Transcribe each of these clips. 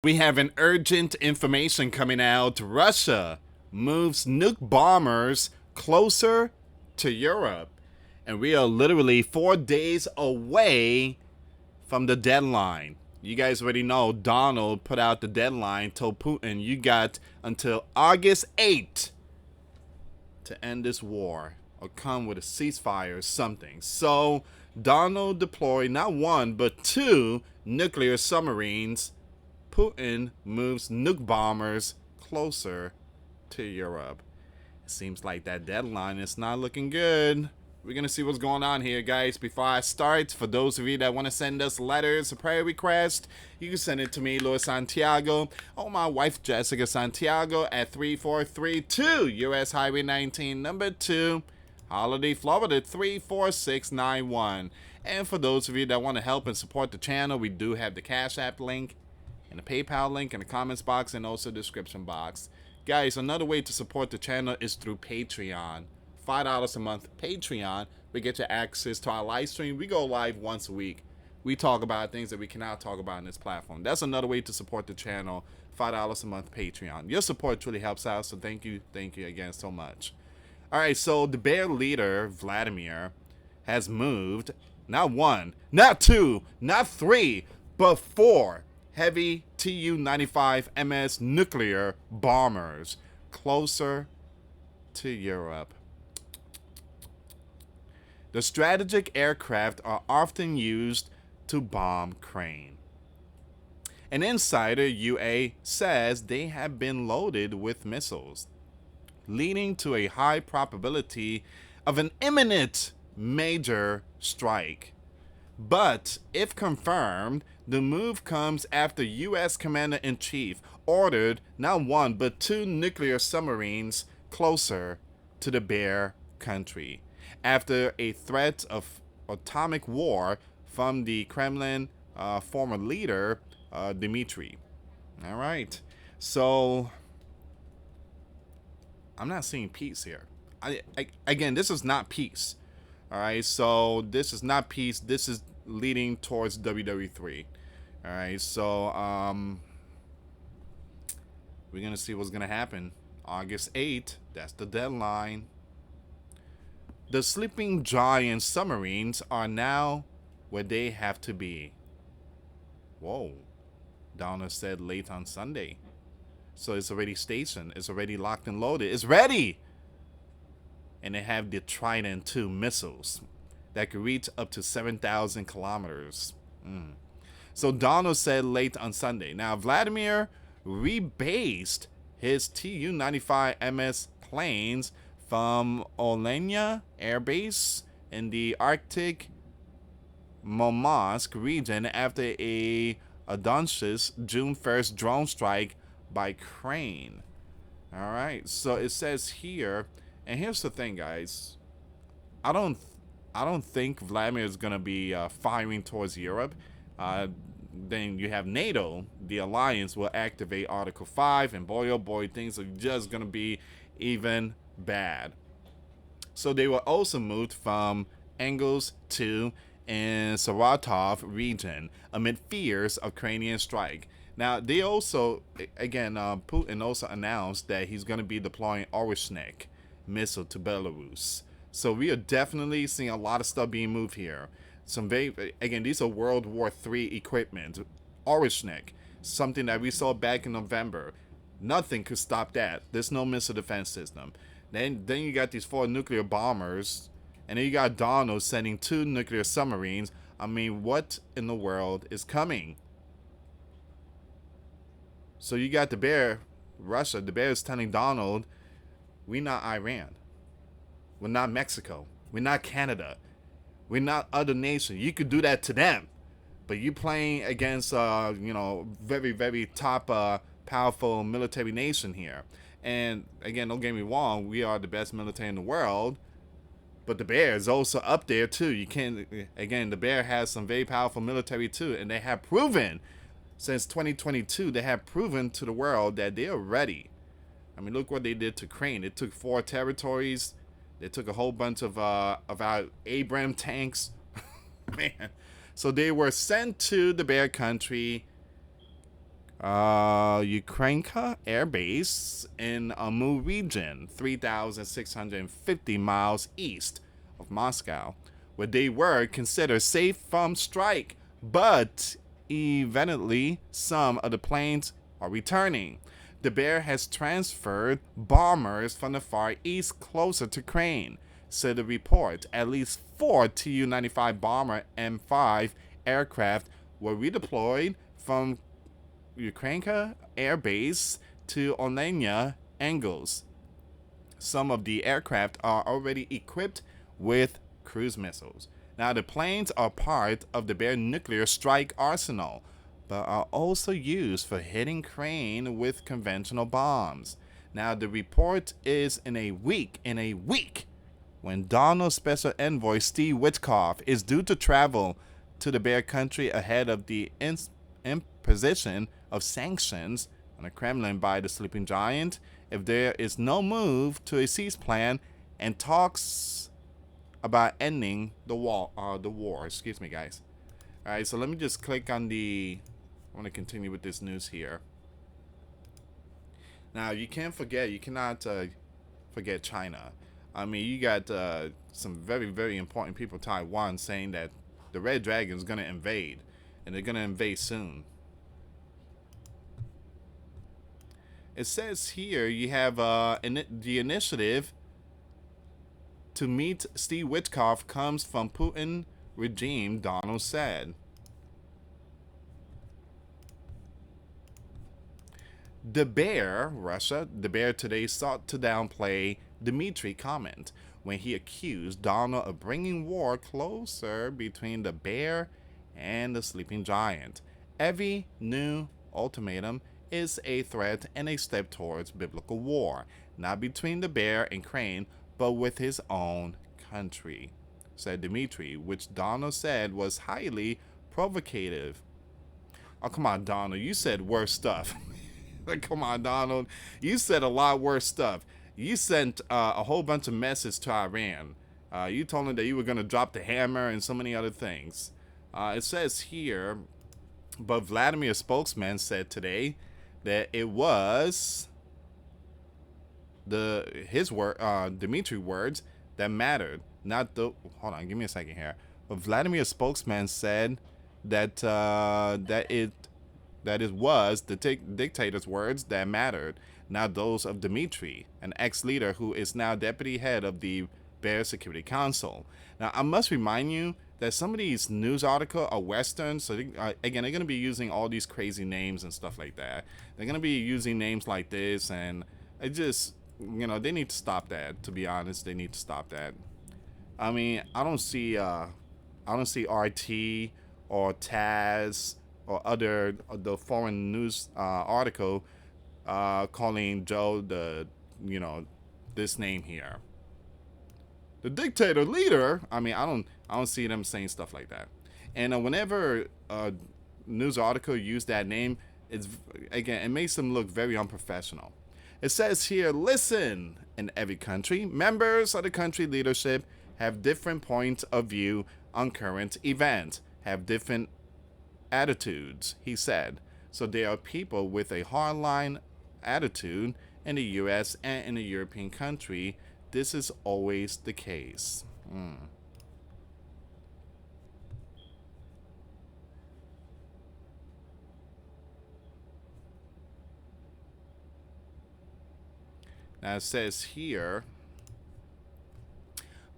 We have an urgent information coming out. Russia moves nuke bombers closer to Europe. And we are literally 4 days away from the deadline. You guys already know Donald put out the deadline, told Putin you got until August 8th to end this war or come with a ceasefire or something. So Donald deployed not one but two nuclear submarines. Putin moves nuke bombers closer to Europe. It seems like that deadline is not looking good. We're going to see what's going on here, guys. Before I start, for those of you that want to send us letters, a prayer request, you can send it to me, US Santiago, or my wife, Jessica Santiago, at 3432 US Highway 19, number 2, Holiday, Florida, 34691. And for those of you that want to help and support the channel, we do have the Cash App link and the PayPal link in the comments box and also the description box. Guys, another way to support the channel is through Patreon. $5 a month Patreon. We get you access to our live stream. We go live once a week. We talk about things that we cannot talk about on this platform. That's another way to support the channel. $5 a month Patreon. Your support truly helps out, so thank you again so much. Alright, so the bear leader, Vladimir, has moved not one, not two, not three, but four heavy Tu-95 MS nuclear bombers closer to Europe. The strategic aircraft are often used to bomb Ukraine. An insider, UA, says they have been loaded with missiles, leading to a high probability of an imminent major strike. But if confirmed, the move comes after U.S. Commander-in-Chief ordered not one but two nuclear submarines closer to the bear country, after a threat of atomic war from the Kremlin former leader, Dmitry. All right. So, I'm not seeing peace here. Again, this is not peace. All right. So, this is not peace. This is leading towards WWE3. All right. So, we're going to see what's going to happen. August 8th. That's the deadline. The sleeping giant submarines are now where they have to be. Whoa. Donna said late on Sunday. So it's already stationed. It's already locked and loaded. It's ready. And they have the Trident II missiles that could reach up to 7,000 kilometers. So Donald said late on Sunday. Now, Vladimir rebased his Tu-95 MS planes from Olenia Air Base in the Arctic Murmansk region after a audacious June 1st drone strike by Ukraine. All right, so it says here, and here's the thing, guys. I don't think Vladimir is gonna be firing towards Europe. Then you have NATO, the alliance will activate Article 5, and boy, oh boy, things are just gonna be even bad. So they were also moved from Engels to in Saratov region amid fears of Ukrainian strike. Now they also, again, Putin also announced that he's going to be deploying Orishnik missile to Belarus. So we are definitely seeing a lot of stuff being moved here. Some very, again, these are World War III equipment. Orishnik, something that we saw back in November. Nothing could stop that. There's no missile defense system. Then you got these 4 nuclear bombers, and then you got Donald sending 2 nuclear submarines. I mean, what in the world is coming? So you got the bear, Russia. The bear is telling Donald, we're not Iran. We're not Mexico. We're not Canada. We're not other nations. You could do that to them. But you playing against, very, very top powerful military nation here. And again, don't get me wrong, we are the best military in the world, but the bear is also up there too. You can't, again, the bear has some very powerful military too, and they have proven since 2022, they have proven to the world that they are ready. I mean, look what they did to Ukraine. They took 4 territories. They took a whole bunch of our Abrams tanks. Man. So they were sent to the bear country Ukrainka Air Base in Amu region, 3,650 miles east of Moscow, where they were considered safe from strike. But evidently, some of the planes are returning. The Bear has transferred bombers from the Far East closer to Ukraine, said the report. At least 4 Tu 95 bomber M5 aircraft were redeployed from Ukrainka Air Base to Olenia Angles. Some of the aircraft are already equipped with cruise missiles. Now, the planes are part of the Bear nuclear strike arsenal, but are also used for hitting Ukraine with conventional bombs. Now, the report is in a week, when Donald Special Envoy Steve Witkoff is due to travel to the Bear country ahead of the imposition of sanctions on the Kremlin by the sleeping giant. If there is no move to a cease plan and talks about ending the war. Excuse me, guys. All right, so let me just click on the. I want to continue with this news here. Now you can't forget. You cannot forget China. I mean, you got some very, very important people, Taiwan, saying that the Red Dragon is going to invade, and they're going to invade soon. It says here you have the initiative to meet Steve Witkoff comes from Putin regime, Donald said. The Bear today sought to downplay Dmitry comment when he accused Donald of bringing war closer between the Bear and the sleeping giant. Every new ultimatum is a threat and a step towards biblical war, not between the Bear and Crane, but with his own country, said Dmitry, which Donald said was highly provocative. Oh, come on, Donald, you said worse stuff. Come on, Donald, you said a lot worse stuff. You sent a whole bunch of messages to Iran. You told them that you were going to drop the hammer and so many other things. It says here, but Vladimir's spokesman said today that it was Dmitry words that mattered, not the. Hold on, give me a second here. But Vladimir's spokesman said that that it was the dictator's words that mattered, not those of Dmitry, an ex-leader who is now deputy head of the Bear Security Council. Now, I must remind you that some of these news articles are Western, so they're going to be using all these crazy names and stuff like that. They're going to be using names like this, and it just, they need to stop that. To be honest, they need to stop that. I mean, I don't see RT or Taz or the foreign news article calling Joe this name here, the dictator leader. I mean, I don't see them saying stuff like that. And whenever a news article use that name, it makes them look very unprofessional. It says here, listen, in every country, members of the country leadership have different points of view on current events, have different attitudes, he said. So there are people with a hardline attitude in the US and in the European country. This is always the case. Now it says here,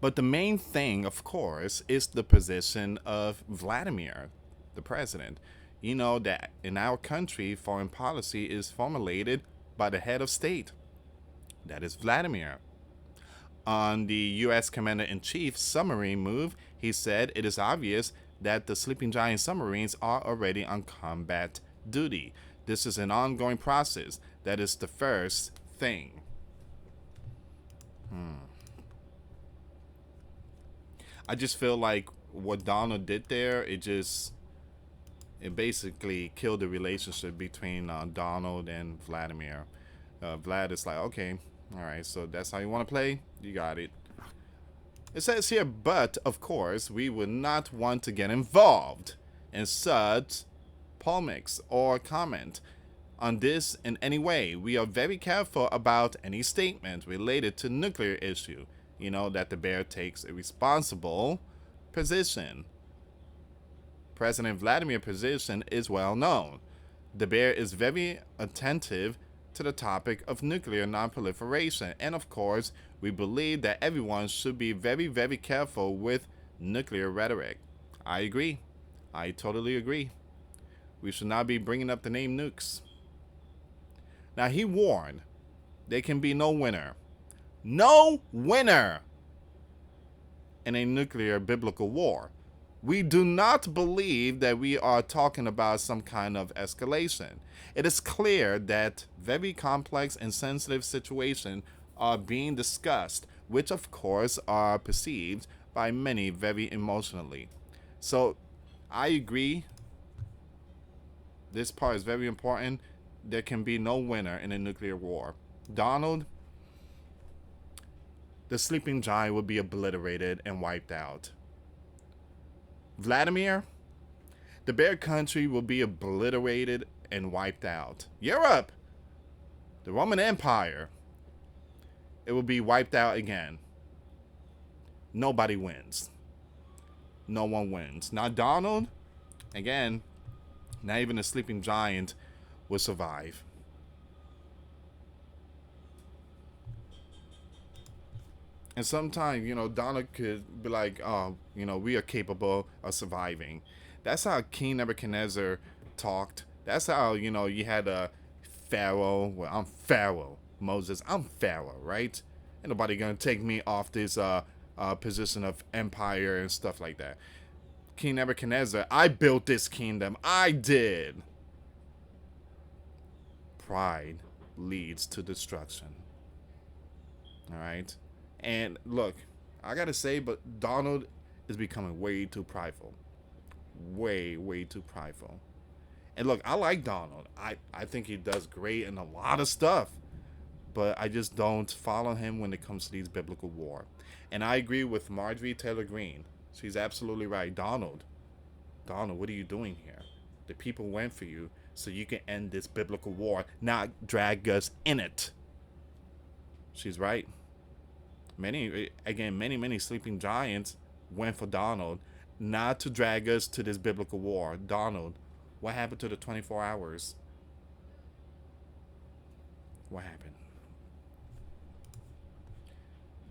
but the main thing, of course, is the position of Vladimir, the president. You know that in our country, foreign policy is formulated by the head of state. That is Vladimir. On the U.S. Commander-in-Chief submarine move, he said it is obvious that the Sleeping Giant submarines are already on combat duty. This is an ongoing process. That is the first thing. I just feel like what Donald did there, it basically killed the relationship between Donald and Vladimir. Vlad is like, okay, all right, so that's how you want to play? You got it. It says here, but, of course, we would not want to get involved in such polemics or comment. on this in any way. We are very careful about any statements related to nuclear issue. You know that the bear takes a responsible position. President Vladimir's position is well known. The bear is very attentive to the topic of nuclear nonproliferation, and of course, we believe that everyone should be very, very careful with nuclear rhetoric. I agree. I totally agree. We should not be bringing up the name nukes. Now, he warned there can be no winner. No winner in a nuclear biblical war. We do not believe that we are talking about some kind of escalation. It is clear that very complex and sensitive situations are being discussed, which of course are perceived by many very emotionally. So I agree. This part is very important. There can be no winner in a nuclear war. Donald, the sleeping giant will be obliterated and wiped out. Vladimir, the bear country will be obliterated and wiped out. Europe, the Roman Empire, it will be wiped out again. Nobody wins. No one wins. Now Donald, again, not even a sleeping giant will survive. And sometimes, Donald could be like, oh, we are capable of surviving. That's how King Nebuchadnezzar talked. That's how, you had a Pharaoh. Well, I'm Pharaoh. Moses, I'm Pharaoh, right? Ain't nobody gonna take me off this position of empire and stuff like that. King Nebuchadnezzar, I built this kingdom. I did. Pride leads to destruction. All right? And look, I gotta say, but Donald is becoming way too prideful. Way, way too prideful. And look, I like Donald. I think he does great in a lot of stuff. But I just don't follow him when it comes to these biblical war. And I agree with Marjorie Taylor Greene. She's absolutely right. Donald, what are you doing here? The people went for you so you can end this biblical war, not drag us in it. She's right. Many sleeping giants went for Donald, not to drag us to this biblical war. Donald, what happened to the 24 hours? What happened?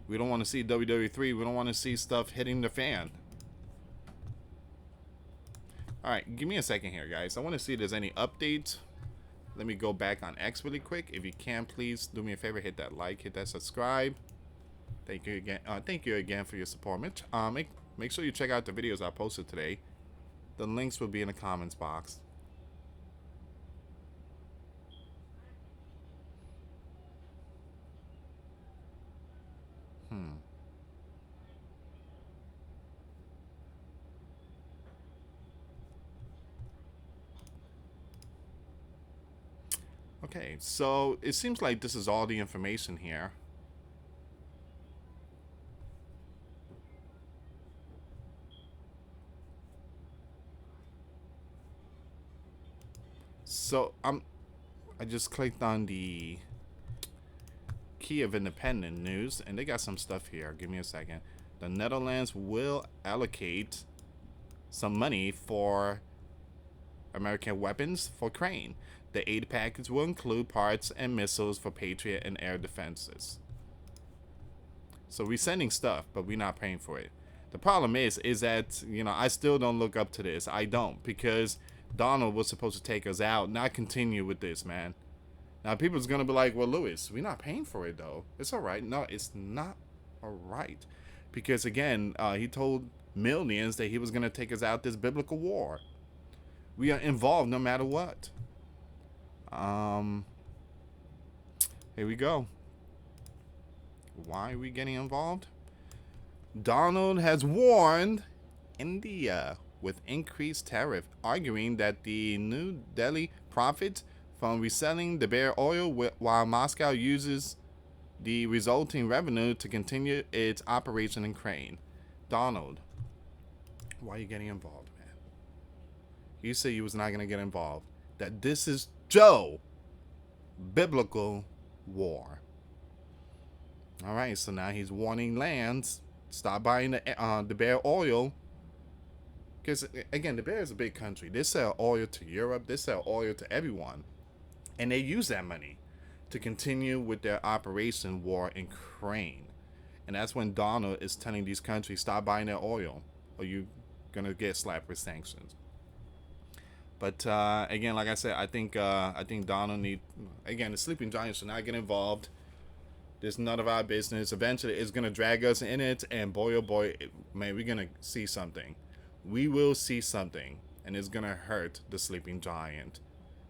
We don't want to see WWE3. We don't want to see stuff hitting the fan. Alright, give me a second here, guys. I want to see if there's any updates. Let me go back on X really quick. If you can, please do me a favor. Hit that like, hit that subscribe. Thank you again. Thank you again for your support. Make sure you check out the videos I posted today. The links will be in the comments box. Okay, so it seems like this is all the information here. So I just clicked on the Key of Independent News, and they got some stuff here. Give me a second. The Netherlands will allocate some money for American weapons for Ukraine. The aid package will include parts and missiles for Patriot and air defenses. So we're sending stuff, but we're not paying for it. The problem is that, I still don't look up to this. I don't, because Donald was supposed to take us out, not continue with this, man. Now, people's going to be like, well, Lewis, we're not paying for it, though. It's all right. No, it's not all right. Because, again, he told millions that he was going to take us out this biblical war. We are involved no matter what. Here we go. Why are we getting involved? Donald has warned India with increased tariff, arguing that the New Delhi profits from reselling the bare oil while Moscow uses the resulting revenue to continue its operation in Ukraine. Donald, why are you getting involved, man? You said you was not going to get involved. That this is Joe. biblical war. All right, so now he's warning lands, stop buying the bear oil. Because, again, the bear is a big country. They sell oil to Europe, they sell oil to everyone. And they use that money to continue with their Operation War in Ukraine. And that's when Donald is telling these countries, stop buying their oil, or you're going to get slapped with sanctions. But again, like I said, I think Donald again, the sleeping giants should not get involved. There's none of our business. Eventually, it's gonna drag us in it, and boy, oh boy, man, we're gonna see something. We will see something, and it's gonna hurt the sleeping giant,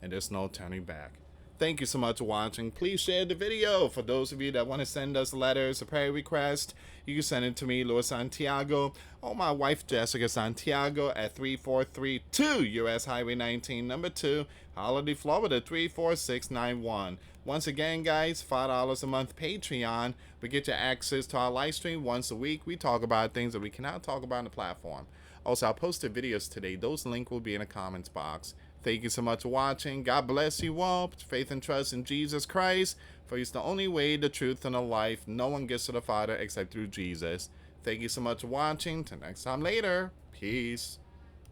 and there's no turning back. Thank you so much for watching. Please share the video. For those of you that want to send us letters, a prayer request, you can send it to me, US Santiago, or my wife, Jessica Santiago, at 3432 US Highway 19, number 2, Holiday, Florida, 34691. Once again, guys, $5 a month Patreon. We get you access to our live stream once a week. We talk about things that we cannot talk about on the platform. Also, I posted videos today. Those links will be in the comments box. Thank you so much for watching. God bless you all. Faith and trust in Jesus Christ. For he's the only way, the truth, and the life. No one gets to the Father except through Jesus. Thank you so much for watching. Till next time later. Peace.